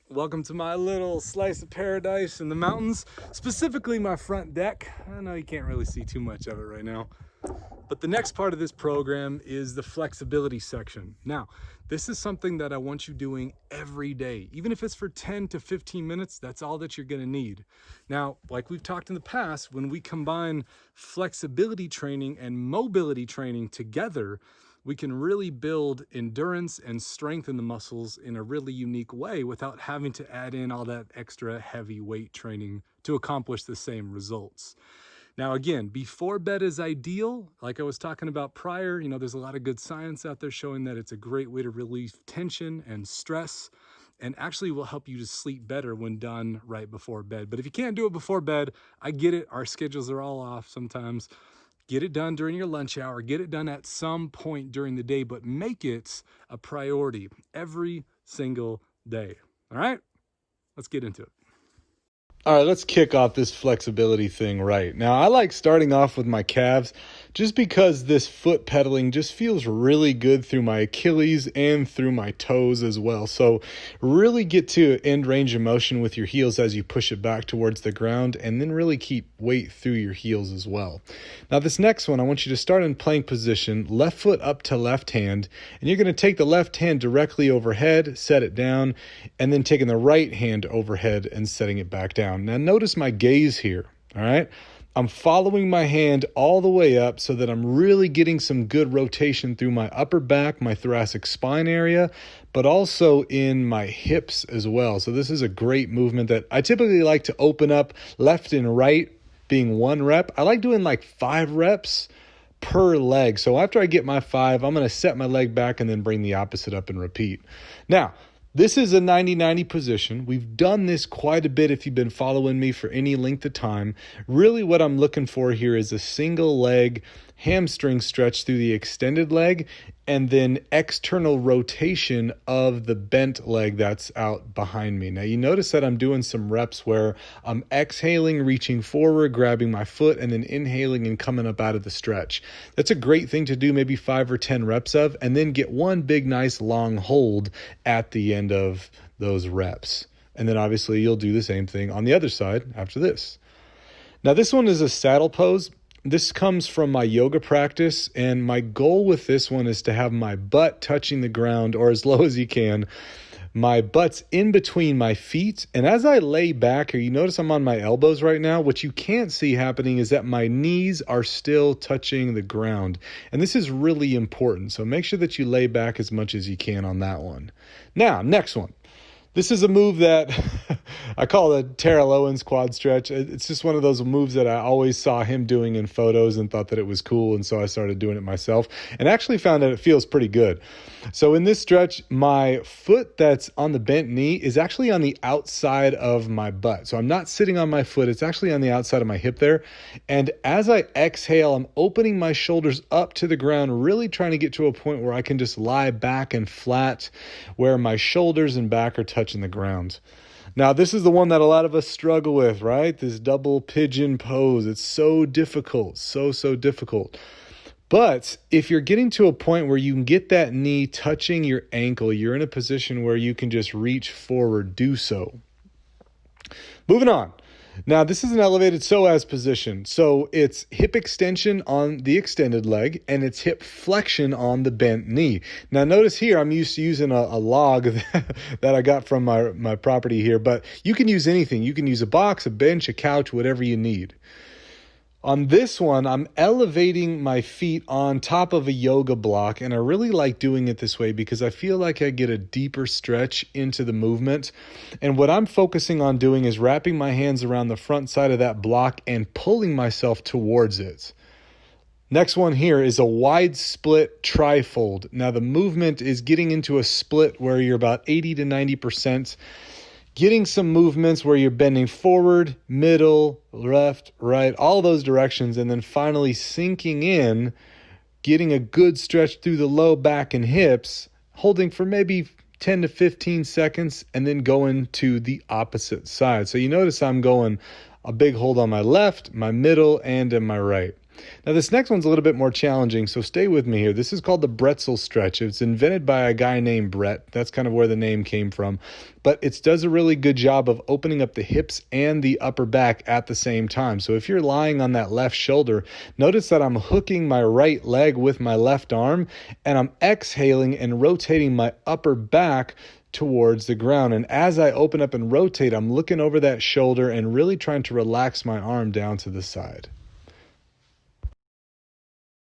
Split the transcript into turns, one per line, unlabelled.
Welcome to my little slice of paradise in the mountains, specifically my front deck. I know you can't really see too much of it right now. But the next part of this program is the flexibility section. Now, this is something that I want you doing every day. Even if it's for 10 to 15 minutes, that's all that you're gonna need. Now, like we've talked in the past, when we combine flexibility training and mobility training together, we can really build endurance and strengthen the muscles in a really unique way without having to add in all that extra heavy weight training to accomplish the same results. Now, again, before bed is ideal. Like I was talking about prior, there's a lot of good science out there showing that it's a great way to relieve tension and stress, and actually will help you to sleep better when done right before bed. But if you can't do it before bed, I get it. Our schedules are all off sometimes. Get it done during your lunch hour, get it done at some point during the day, but make it a priority every single day. All right, let's get into it. All right, let's kick off this flexibility thing right. Now, I like starting off with my calves just because this foot pedaling just feels really good through my Achilles and through my toes as well. So really get to end range of motion with your heels as you push it back towards the ground, and then really keep weight through your heels as well. Now, this next one, I want you to start in plank position, left foot up to left hand, and you're going to take the left hand directly overhead, set it down, and then taking the right hand overhead and setting it back down. Now notice my gaze here, all right? I'm following my hand all the way up so that I'm really getting some good rotation through my upper back, my thoracic spine area, but also in my hips as well. So this is a great movement that I typically like to open up left and right being 1 rep. I like doing like 5 reps per leg. So after I get my 5, I'm going to set my leg back and then bring the opposite up and repeat. Now, this is a 90-90 position. We've done this quite a bit if you've been following me for any length of time. Really what I'm looking for here is a single leg hamstring stretch through the extended leg and then external rotation of the bent leg that's out behind me. Now you notice that I'm doing some reps where I'm exhaling, reaching forward, grabbing my foot, and then inhaling and coming up out of the stretch. That's a great thing to do maybe 5 or 10 reps of, and then get one big, nice, long hold at the end of those reps. And then obviously you'll do the same thing on the other side after this. Now this one is a saddle pose. This comes from my yoga practice, and my goal with this one is to have my butt touching the ground or as low as you can. My butt's in between my feet, and as I lay back here, you notice I'm on my elbows right now. What you can't see happening is that my knees are still touching the ground, and this is really important. So make sure that you lay back as much as you can on that one. Now, next one. This is a move that I call the Terrell Owens quad stretch. It's just one of those moves that I always saw him doing in photos and thought that it was cool, and so I started doing it myself and actually found that it feels pretty good. So in this stretch, my foot that's on the bent knee is actually on the outside of my butt. So I'm not sitting on my foot. It's actually on the outside of my hip there. And as I exhale, I'm opening my shoulders up to the ground, really trying to get to a point where I can just lie back and flat, where my shoulders and back are touching the ground. Now, this is the one that a lot of us struggle with, right? This double pigeon pose. It's so difficult, so difficult. But if you're getting to a point where you can get that knee touching your ankle, you're in a position where you can just reach forward, do so. Moving on. Now, this is an elevated psoas position. So it's hip extension on the extended leg and it's hip flexion on the bent knee. Now, notice here, I'm used to using a log that I got from my property here, but you can use anything. You can use a box, a bench, a couch, whatever you need. On this one, I'm elevating my feet on top of a yoga block, and I really like doing it this way because I feel like I get a deeper stretch into the movement. And what I'm focusing on doing is wrapping my hands around the front side of that block and pulling myself towards it. Next one here is a wide split trifold. Now the movement is getting into a split where you're about 80 to 90%. Getting some movements where you're bending forward, middle, left, right, all those directions, and then finally sinking in, getting a good stretch through the low back and hips, holding for maybe 10 to 15 seconds, and then going to the opposite side. So you notice I'm going a big hold on my left, my middle, and in my right. Now this next one's a little bit more challenging, so stay with me here. This is called the Bretzel stretch. It's invented by a guy named Brett. That's kind of where the name came from. But it does a really good job of opening up the hips and the upper back at the same time. So if you're lying on that left shoulder, notice that I'm hooking my right leg with my left arm, and I'm exhaling and rotating my upper back towards the ground. And as I open up and rotate, I'm looking over that shoulder and really trying to relax my arm down to the side.